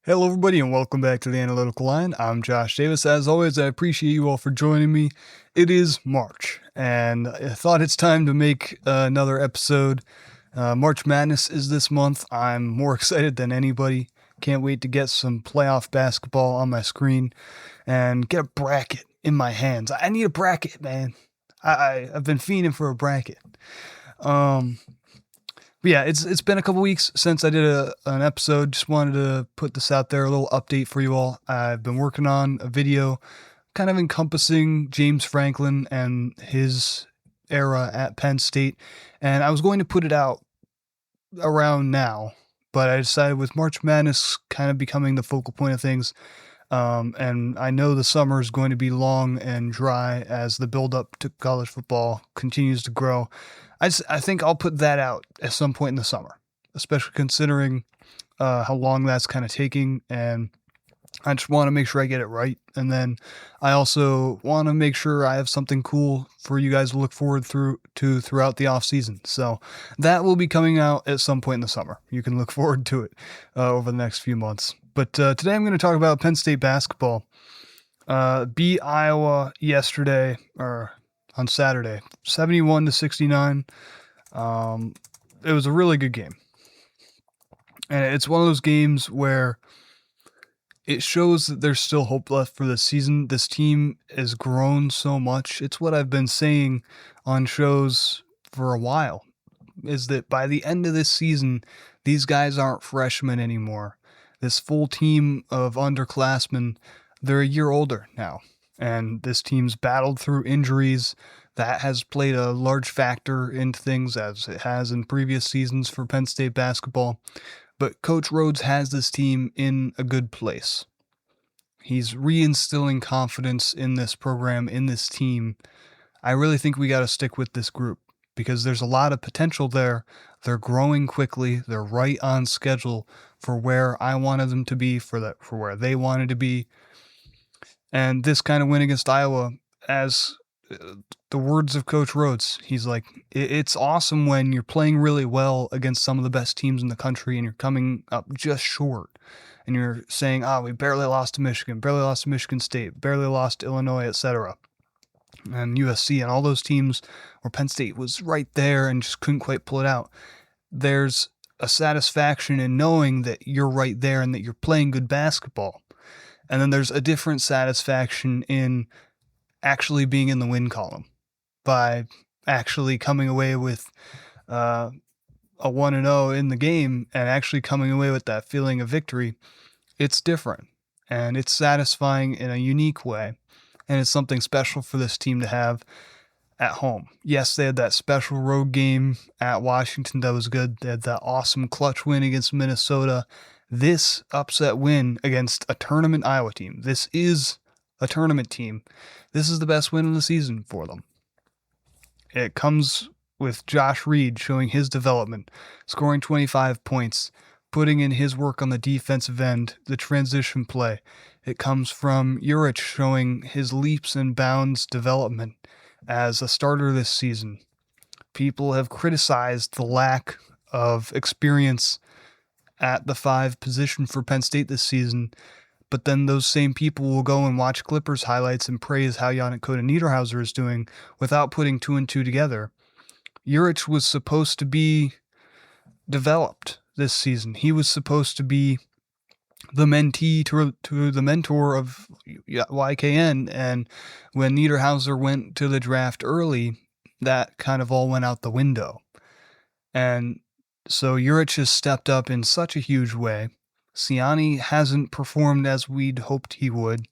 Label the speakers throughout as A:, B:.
A: Hello, everybody, and welcome back to the Analytical Line. I'm Josh Davis. As always, I appreciate you all for joining me. It is March, and I thought it's time to make another episode. March Madness is this month. I'm more excited than anybody. Can't wait to get some playoff basketball on my screen and get a bracket in my hands. I need a bracket, man. I've been fiending for a bracket. But yeah, it's been a couple weeks since I did an episode. Just wanted to put this out there, a little update for you all. I've been working on a video kind of encompassing James Franklin and his era at Penn State, and I was going to put it out around now, but I decided with March Madness kind of becoming the focal point of things, and I know the summer is going to be long and dry as the build-up to college football continues to grow. I think I'll put that out at some point in the summer, especially considering how long that's kind of taking, and I just want to make sure I get it right. And then I also want to make sure I have something cool for you guys to look forward to throughout the off season. So that will be coming out at some point in the summer. You can look forward to it over the next few months. But today I'm going to talk about Penn State basketball. Beat Iowa yesterday, or on Saturday, 71-69. It was a really good game. And it's one of those games where it shows that there's still hope left for this season. This team has grown so much. It's what I've been saying on shows for a while, is that by the end of this season, these guys aren't freshmen anymore. This full team of underclassmen, they're a year older now. And this team's battled through injuries. That has played a large factor into things, as it has in previous seasons for Penn State basketball. But Coach Rhoades has this team in a good place. He's reinstilling confidence in this program, in this team. I really think we got to stick with this group because there's a lot of potential there. They're growing quickly. They're right on schedule for where I wanted them to be, for where they wanted to be. And this kind of win against Iowa, as the words of Coach Rhoades, he's like, it's awesome when you're playing really well against some of the best teams in the country and you're coming up just short. And you're saying, we barely lost to Michigan, barely lost to Michigan State, barely lost to Illinois, etc. And USC and all those teams where Penn State was right there and just couldn't quite pull it out. There's a satisfaction in knowing that you're right there and that you're playing good basketball. And then there's a different satisfaction in actually being in the win column by actually coming away with a 1-0 in the game and actually coming away with that feeling of victory. It's different and it's satisfying in a unique way. And it's something special for this team to have at home. Yes, they had that special road game at Washington that was good. They had that awesome clutch win against Minnesota. This upset win against a tournament Iowa team. This is a tournament team. This is the best win of the season for them. It comes with Josh Reed showing his development, scoring 25 points, putting in his work on the defensive end, the transition play. It comes from Rhoades showing his leaps and bounds development as a starter this season. People have criticized the lack of experience at the 5 position for Penn State this season, but then those same people will go and watch Clippers highlights and praise how Yannick Niederhauser is doing without putting 2 and 2 together. Rhoades was supposed to be developed this season. He was supposed to be the mentee to the mentor of YKN, and when Niederhauser went to the draft early, that kind of all went out the window. And so Rhoades has stepped up in such a huge way. Siani hasn't performed as we'd hoped he would.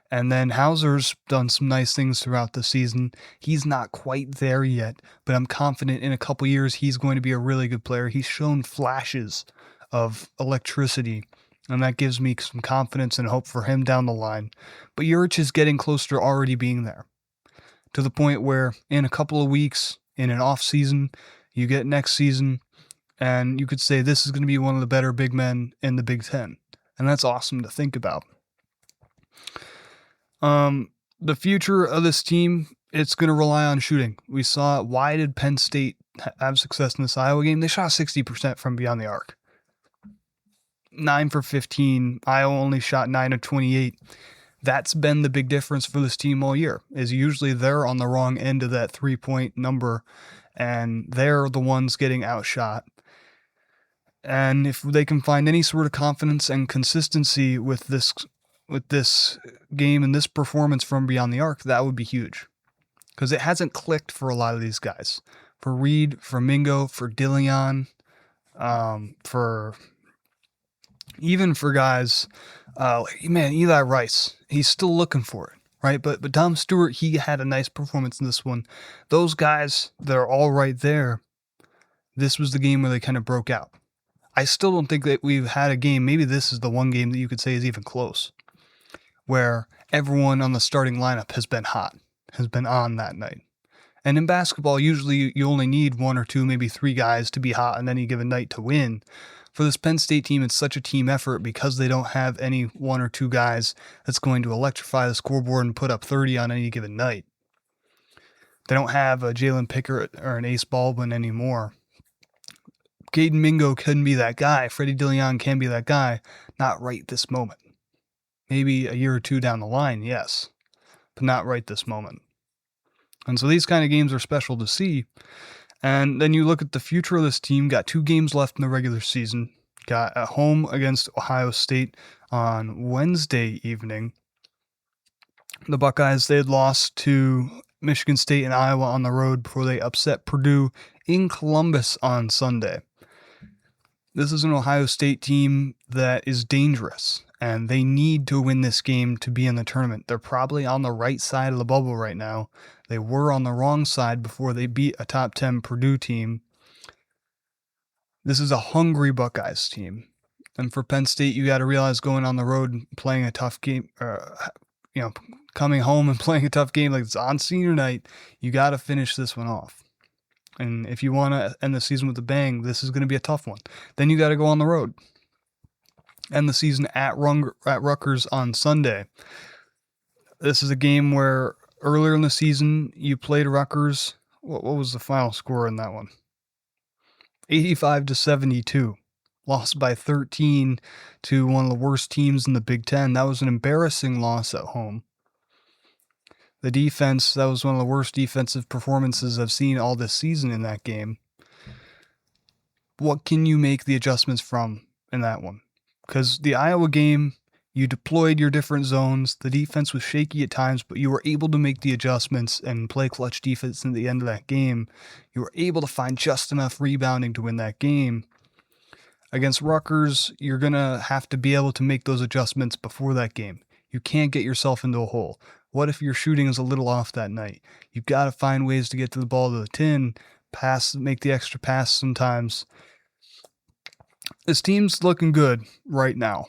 A: And then Hauser's done some nice things throughout the season. He's not quite there yet, but I'm confident in a couple years he's going to be a really good player. He's shown flashes of electricity, and that gives me some confidence and hope for him down the line. But Rhoades is getting closer to already being there, to the point where in a couple of weeks, in an off season, you get next season, and you could say this is going to be one of the better big men in the Big Ten. And that's awesome to think about. The future of this team, it's going to rely on shooting. We saw, why did Penn State have success in this Iowa game? They shot 60% from beyond the arc. 9 for 15. Iowa only shot 9 of 28. That's been the big difference for this team all year, is usually they're on the wrong end of that 3-point number, and they're the ones getting outshot. And if they can find any sort of confidence and consistency with this game and this performance from beyond the arc, that would be huge. Because it hasn't clicked for a lot of these guys. For Reed, for Mingo, for Dillion, even for guys, Eli Rice, he's still looking for it, right? But Tom Stewart, he had a nice performance in this one. Those guys, they're all right there. This was the game where they kind of broke out. I still don't think that we've had a game, maybe this is the one game that you could say is even close, where everyone on the starting lineup has been hot, has been on that night. And in basketball, usually you only need 1 or 2, maybe 3 guys to be hot on any given night to win. For this Penn State team, it's such a team effort because they don't have any 1 or 2 guys that's going to electrify the scoreboard and put up 30 on any given night. They don't have a Jalen Pickett or an Ace Baldwin anymore. Caden Mingo can be that guy. Freddie Dillion can be that guy. Not right this moment. Maybe a year or 2 down the line, yes. But not right this moment. And so these kind of games are special to see. And then you look at the future of this team. Got 2 games left in the regular season. Got at home against Ohio State on Wednesday evening. The Buckeyes, they had lost to Michigan State and Iowa on the road before they upset Purdue in Columbus on Sunday. This is an Ohio State team that is dangerous, and they need to win this game to be in the tournament. They're probably on the right side of the bubble right now. They were on the wrong side before they beat a top 10 Purdue team. This is a hungry Buckeyes team. And for Penn State, you got to realize going on the road and playing a tough game, coming home and playing a tough game like it's on senior night, you got to finish this one off. And if you want to end the season with a bang, this is going to be a tough one. Then you got to go on the road. End the season at Rutgers on Sunday. This is a game where earlier in the season you played Rutgers. What was the final score in that one? 85-72. Lost by 13 to one of the worst teams in the Big Ten. That was an embarrassing loss at home. The defense, that was one of the worst defensive performances I've seen all this season in that game. What can you make the adjustments from in that one? Because the Iowa game, you deployed your different zones. The defense was shaky at times, but you were able to make the adjustments and play clutch defense in the end of that game. You were able to find just enough rebounding to win that game. Against Rutgers, you're going to have to be able to make those adjustments before that game. You can't get yourself into a hole. What if your shooting is a little off that night? You've got to find ways to get to the ball to the tin, pass, make the extra pass sometimes. This team's looking good right now.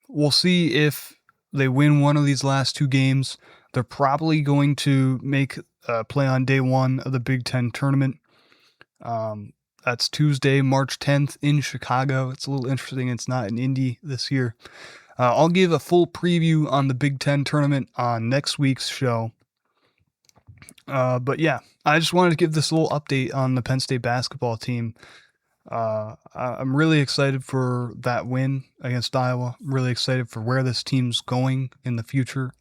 A: We'll see if they win one of these last 2 games. They're probably going to make play on day 1 of the Big Ten tournament. That's Tuesday, March 10th in Chicago. It's a little interesting. It's not in Indy this year. I'll give a full preview on the Big Ten tournament on next week's show. But yeah, I just wanted to give this little update on the Penn State basketball team. I'm really excited for that win against Iowa. I'm really excited for where this team's going in the future.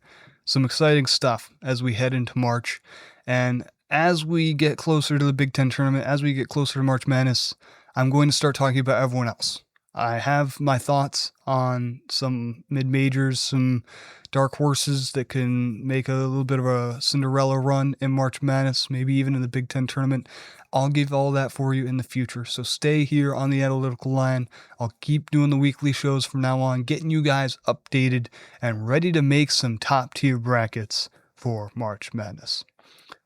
A: Some exciting stuff as we head into March. And as we get closer to the Big Ten tournament, as we get closer to March Madness, I'm going to start talking about everyone else. I have my thoughts on some mid-majors, some dark horses that can make a little bit of a Cinderella run in March Madness, maybe even in the Big Ten tournament. I'll give all that for you in the future. So stay here on the Analytical Line. I'll keep doing the weekly shows from now on, getting you guys updated and ready to make some top-tier brackets for March Madness.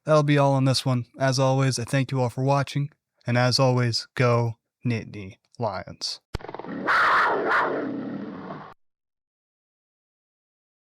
A: That'll be all on this one. As always, I thank you all for watching. And as always, go Nittany Lions.